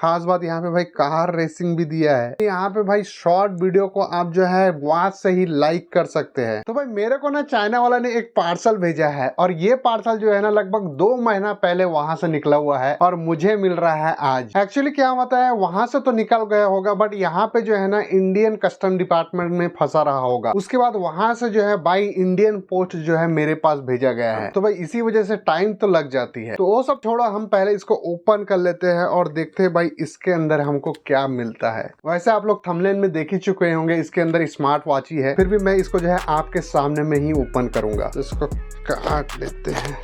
खास बात यहाँ पे भाई कार रेसिंग भी दिया है। यहाँ पे भाई शॉर्ट वीडियो को आप जो है वॉच से ही लाइक कर सकते हैं। तो भाई मेरे को ना चाइना वाला ने एक पार्सल भेजा है और ये पार्सल जो है ना लगभग 2 महीना पहले वहां से निकला हुआ है और मुझे मिल रहा है आज। एक्चुअली क्या होता है वहां से तो निकल गया होगा बट यहाँ पे जो है ना इंडियन कस्टम डिपार्टमेंट में फंसा रहा होगा। उसके बाद वहां से जो है बाई इंडियन पोस्ट जो है मेरे पास भेजा गया है। तो भाई इसी वजह से टाइम तो लग जाती है। तो वो सब छोड़ा, हम पहले इसको ओपन कर लेते हैं और देखते हैं भाई इसके अंदर हमको क्या मिलता है। वैसे आप लोग थंबनेल में देख ही चुके होंगे इसके अंदर स्मार्ट वॉच ही है, फिर भी मैं इसको जो है आपके सामने में ही ओपन करूंगा। तो इसको काट लेते हैं।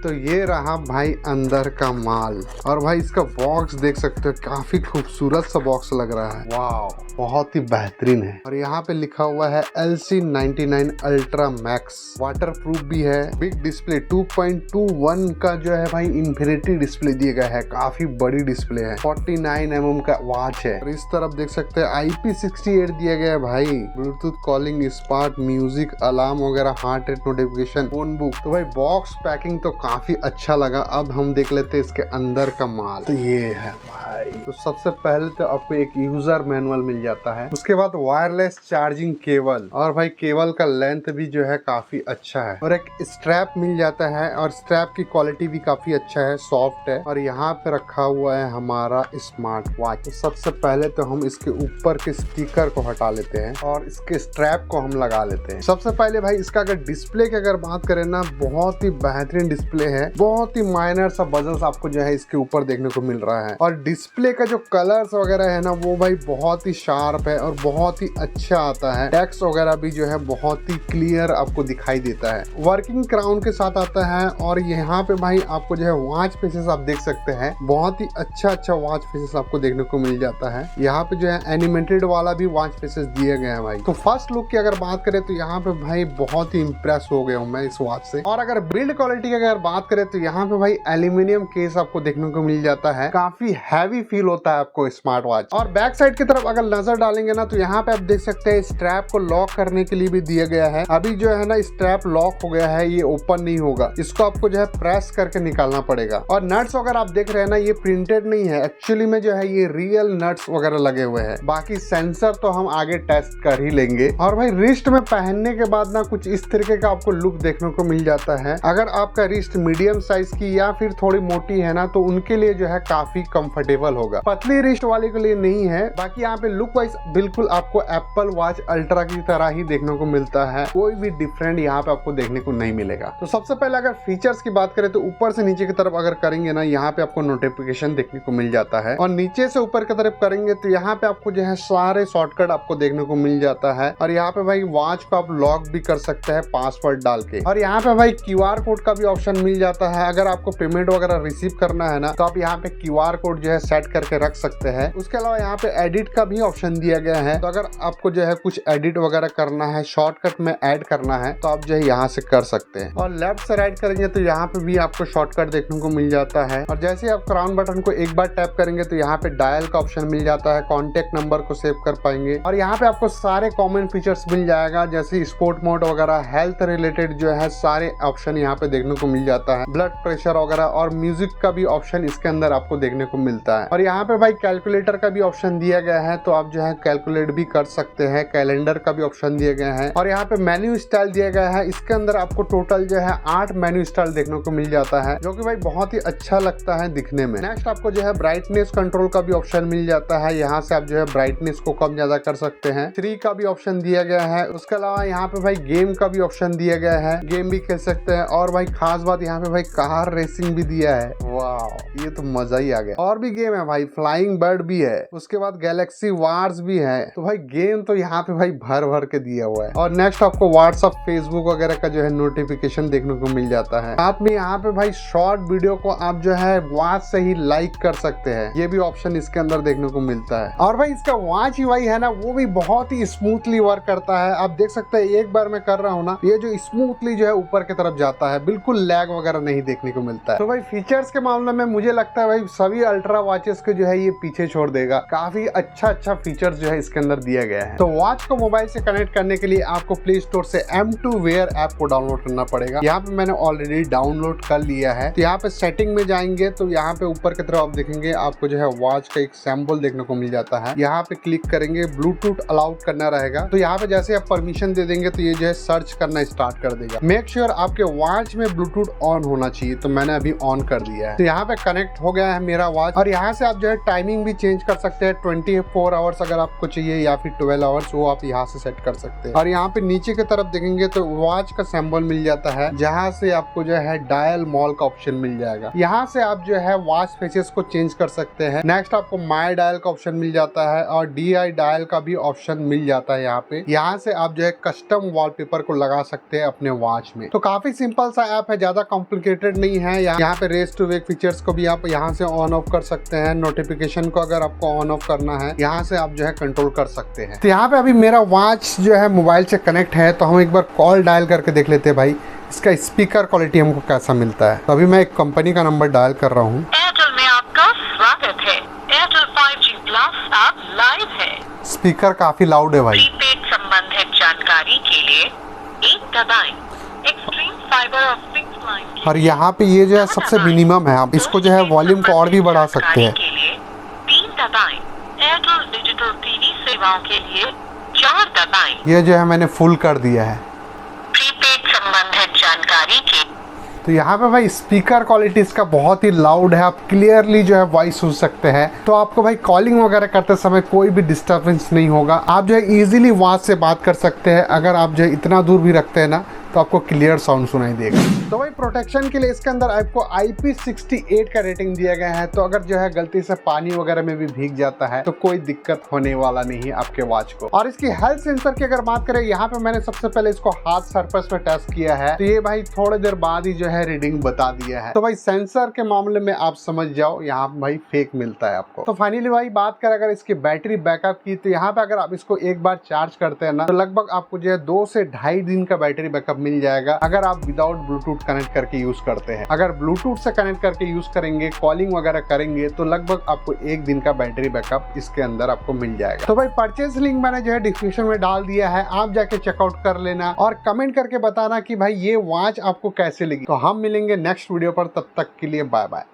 तो ये रहा भाई अंदर का माल और भाई इसका बॉक्स देख सकते हो, काफी खूबसूरत सा बॉक्स लग रहा है। वाव, बहुत ही बेहतरीन है। और यहाँ पे लिखा हुआ है LC99 ultra max, water proof भी है। बिग डिस्प्ले 2.21 का जो है भाई इन्फिनिटी डिस्प्ले दिया गया है, काफी बड़ी डिस्प्ले है। 49 mm का वॉच है। और इस तरफ देख सकते हैं IP68 दिया गया है भाई। Bluetooth calling, smart music, alarm वगैरह, heart rate notification, phone book. तो भाई बॉक्स पैकिंग तो काफी अच्छा लगा। अब हम देख लेते हैं इसके अंदर का माल। तो ये है भाई। तो सबसे पहले तो आपको एक यूजर मैनुअल मिल जाता है, उसके बाद वायरलेस चार्जिंग केबल और भाई केबल का लेंथ भी जो है काफी अच्छा है। और एक स्ट्रैप मिल जाता है और स्ट्रैप की क्वालिटी भी काफी अच्छा है, सॉफ्ट है। और यहाँ पे रखा हुआ है हमारा स्मार्ट वॉच। तो सबसे पहले तो हम इसके ऊपर के स्टिकर को हटा लेते हैं और इसके स्ट्रैप को हम लगा लेते हैं। सबसे पहले भाई इसका अगर डिस्प्ले की अगर बात करें ना, बहुत ही बेहतरीन डिस्प्ले है। बहुत ही माइनर सा बजल्स आपको जो है इसके ऊपर देखने को मिल रहा है। और डिस्प्ले का जो कलर्स वगैरह है ना वो भाई बहुत ही शार्प है और बहुत ही अच्छा आता है। टेक्स्ट वगैरह भी जो है बहुत ही क्लियर आपको दिखाई देता है। वर्किंग क्राउन के साथ आता है। और यहाँ पे भाई आपको जो है वॉच फेसेस आप देख सकते हैं, बहुत ही अच्छा वॉच फेसेस आपको देखने को मिल जाता है। यहाँ पे जो है एनिमेटेड वाला भी वॉच फेसेस दिए गए हैं भाई। तो फर्स्ट लुक की अगर बात करें तो यहाँ पे भाई बहुत ही इंप्रेस हो गया हूँ मैं इस वॉच से। और अगर बिल्ड क्वालिटी की अगर बात करें तो यहाँ पे भाई एल्यूमिनियम केस आपको देखने को मिल जाता है, काफी हैवी फील होता है आपको स्मार्ट वॉच। और बैक साइड की तरफ अगर नजर डालेंगे ना तो यहाँ पे आप देख सकते हैं स्ट्रैप को लॉक करने के लिए भी दिया गया है। अभी जो है ना स्ट्रैप लॉक हो गया है, ये ओपन नहीं होगा, इसको आपको जो है प्रेस करके निकालना पड़ेगा। और नट्स वगैरह आप देख रहे हैं ना, ये प्रिंटेड नहीं है, एक्चुअली में जो है ये रियल नट्स वगैरह लगे हुए हैं। बाकी सेंसर तो हम आगे टेस्ट कर ही लेंगे। और भाई रिस्ट में पहनने के बाद ना कुछ इस तरीके का आपको लुक देखने को मिल जाता है। अगर आपका रिस्ट मीडियम साइज की या फिर थोड़ी मोटी है ना तो उनके लिए जो है काफी कंफर्टेबल होगा। पतली रिस्ट वाले के लिए नहीं है। बाकी यहाँ पे लुक वाइज बिल्कुल आपको एप्पल वॉच अल्ट्रा की तरह ही देखने को मिलता है, कोई भी डिफरेंट यहाँ पे आपको देखने को नहीं मिलेगा। तो सबसे पहले अगर फीचर्स की बात करें तो ऊपर से नीचे की तरफ अगर करेंगे ना, यहाँ पे आपको नोटिफिकेशन देखने को मिल जाता है। और नीचे से ऊपर की तरफ करेंगे तो यहाँ पे आपको जो है सारे शॉर्टकट आपको देखने को मिल जाता है। और यहाँ पे भाई वॉच को आप लॉक भी कर सकते हैं पासवर्ड डाल के। और यहाँ पे भाई QR कोड का भी ऑप्शन मिल जाता है। अगर आपको पेमेंट वगैरह रिसीव करना है ना तो आप यहाँ पे QR कोड जो है सेट करके रख सकते हैं। उसके अलावा यहाँ पे एडिट का भी ऑप्शन दिया गया है। तो अगर आपको जो है कुछ एडिट वगैरह करना है, शॉर्टकट में ऐड करना है तो आप जो है यहाँ से कर सकते हैं। और लेफ्ट से राइट करेंगे तो यहाँ पे भी आपको शॉर्टकट देखने को मिल जाता है। और जैसे आप क्राउन बटन को एक बार टैप करेंगे तो यहाँ पे डायल का ऑप्शन मिल जाता है, कॉन्टेक्ट नंबर को सेव कर पाएंगे। और यहाँ पे आपको सारे कॉमन फीचर्स मिल जाएगा, जैसे स्पोर्ट मोड वगैरह, हेल्थ रिलेटेड जो है सारे ऑप्शन यहाँ पे देखने को मिल जाता है, ब्लड प्रेशर वगैरह। और म्यूजिक का भी ऑप्शन इसके अंदर आपको देखने को मिलता है। और यहाँ पे भाई कैलकुलेटर का भी ऑप्शन दिया गया है, तो आप जो है कैलकुलेट भी कर सकते हैं। कैलेंडर का भी ऑप्शन दिया गया है। और यहाँ पे मेन्यू स्टाइल दिया गया है, इसके अंदर आपको टोटल जो है 8 मेन्यू स्टाइल देखने को मिल जाता है, जो कि भाई बहुत ही अच्छा लगता है दिखने में। नेक्स्ट आपको जो है ब्राइटनेस कंट्रोल का भी ऑप्शन मिल जाता है, यहाँ से आप जो है ब्राइटनेस को कम ज्यादा कर सकते हैं। 3 का भी ऑप्शन दिया गया है। उसके अलावा यहाँ पे भाई गेम का भी ऑप्शन दिया गया है, गेम भी खेल सकते हैं। और भाई खास बात यहाँ पे भाई कार रेसिंग भी दिया है। वाह, ये तो मजा ही आ गया। और भी गेम है भाई, फ्लाइंग बर्ड भी है, उसके बाद गैलेक्सी वार्स भी है। तो भाई गेम तो यहाँ पे भाई भर भर के दिया हुआ है। और नेक्स्ट आपको व्हाट्सएप, फेसबुक वगैरह का जो है नोटिफिकेशन देखने को मिल जाता है। साथ में यहाँ पे भाई शॉर्ट वीडियो को आप जो है वॉच से ही लाइक कर सकते हैं, ये भी ऑप्शन इसके अंदर देखने को मिलता है। और भाई इसका वॉच UI है ना वो भी बहुत ही स्मूथली वर्क करता है। आप देख सकते हैं एक बार मैं कर रहा हूँ ना, ये जो स्मूथली जो है ऊपर की तरफ जाता है, बिल्कुल लैग वगैरह नहीं देखने को मिलता है। तो भाई फीचर्स के मामले में मुझे लगता है भाई सभी अल्ट्रा वॉचेस को जो है ये पीछे छोड़ देगा। काफी अच्छा फीचर जो है इसके अंदर दिया गया है। तो वॉच को मोबाइल से कनेक्ट करने के लिए आपको प्ले स्टोर से M2 Wear ऐप को डाउनलोड करना पड़ेगा। यहाँ पे मैंने ऑलरेडी डाउनलोड कर लिया है। तो यहाँ पे सेटिंग में जाएंगे तो यहाँ पे ऊपर की तरफ आप देखेंगे आपको जो है वॉच का एक सैंपल देखने को मिल जाता है। यहाँ पे क्लिक करेंगे, ब्लूटूथ अलाउड करना रहेगा। तो यहाँ पे जैसे आप परमिशन दे देंगे तो ये जो है सर्च करना स्टार्ट कर देगा। मेक श्योर आपके वॉच में ब्लूटूथ ऑन होना चाहिए, तो मैंने अभी ऑन कर दिया है। तो यहाँ पे कनेक्ट हो गया है मेरा वॉच। और यहाँ से आप जो है टाइमिंग भी चेंज कर सकते हैं। 24 आवर्स अगर आपको चाहिए या फिर 12 आवर्स, वो आप यहाँ से सेट कर सकते हैं। और यहाँ पे नीचे की तरफ देखेंगे तो वॉच का सिंबल मिल जाता है, जहाँ से आपको जो है डायल मॉल का ऑप्शन मिल जाएगा। यहाँ से आप जो है वॉच फेसेस को चेंज कर सकते हैं। नेक्स्ट आपको माई डायल का ऑप्शन मिल जाता है और DI डायल का भी ऑप्शन मिल जाता है यहाँ पे। यहाँ से आप जो है कस्टम वॉलपेपर को लगा सकते हैं अपने वॉच में। तो काफी सिंपल सा ऐप है, ज्यादा कॉम्प्लिकेटेड नहीं है। यहाँ पे रेस टू वेक फीचर्स को भी आप यहाँ से ऑन ऑफ कर सकते हैं। नोटिफिकेशन को अगर आपको ऑन ऑफ करना है, यहाँ से आप जो है कंट्रोल कर सकते हैं। तो यहाँ पे अभी मेरा वॉच जो है मोबाइल से कनेक्ट है, तो हम एक बार कॉल डायल करके देख लेते हैं भाई इसका स्पीकर क्वालिटी हमको कैसा मिलता है। तो अभी मैं एक कंपनी का नंबर डायल कर रहा हूँ। एयरटेल में आपका स्वागत है। एयरटेल 5G प्लस आप लाइव है। स्पीकर काफी लाउड है भाई। प्रीपेड संबंधित जानकारी के लिए 1 दबाएं। एक्सट्रीम फाइबर ऑप्टिक लाइन और यहाँ पे ये जो है सबसे मिनिमम है, आप इसको जो है वॉल्यूम को और भी बढ़ा सकते हैं। के लिए 3 दबाएं। एयरटेल डिजिटल टीवी सेवाओं के लिए 4 दबाएं। ये जो है मैंने फुल कर दिया है। प्रीपेड संबंधित जानकारी के तो यहाँ पे भाई स्पीकर क्वालिटी इसका बहुत ही लाउड है, आप क्लियरली जो है वॉइस सुन सकते हैं। तो आपको भाई कॉलिंग वगैरह करते समय कोई भी डिस्टर्बेंस नहीं होगा। आप जो है इजीली वॉच से बात कर सकते हैं। अगर आप जो है इतना दूर भी रखते हैं ना, तो आपको क्लियर साउंड सुनाई देगा। तो भाई प्रोटेक्शन के लिए इसके अंदर आपको IP68 का रेटिंग दिया गया है। तो अगर जो है गलती से पानी वगैरह में भी भीग जाता है तो कोई दिक्कत होने वाला नहीं है आपके वॉच को। और इसकी हेल्थ सेंसर की अगर बात करें, यहाँ पे मैंने सबसे पहले इसको हाथ सरफेस पे टेस्ट किया है, तो ये भाई थोड़ी देर बाद ही जो है रीडिंग बता दिया है। तो भाई सेंसर के मामले में आप समझ जाओ, यहाँ भाई फेक मिलता है आपको। तो फाइनली भाई बात करें अगर इसकी बैटरी बैकअप की, तो यहाँ पे अगर आप इसको एक बार चार्ज करते हैं ना, तो लगभग आपको जो है 2 से 2.5 दिन का बैटरी बैकअप मिल जाएगा, अगर आप विदाउट ब्लूटूथ कनेक्ट करके यूज करते हैं। अगर ब्लूटूथ से कनेक्ट करके यूज करेंगे, कॉलिंग वगैरह करेंगे, तो लगभग आपको 1 दिन का बैटरी बैकअप इसके अंदर आपको मिल जाएगा। तो भाई परचेज लिंक मैंने जो है डिस्क्रिप्शन में डाल दिया है, आप जाके चेकआउट कर लेना और कमेंट करके बताना कि भाई ये वॉच आपको कैसे लगी। तो हम मिलेंगे नेक्स्ट वीडियो पर, तब तक के लिए बाय बाय।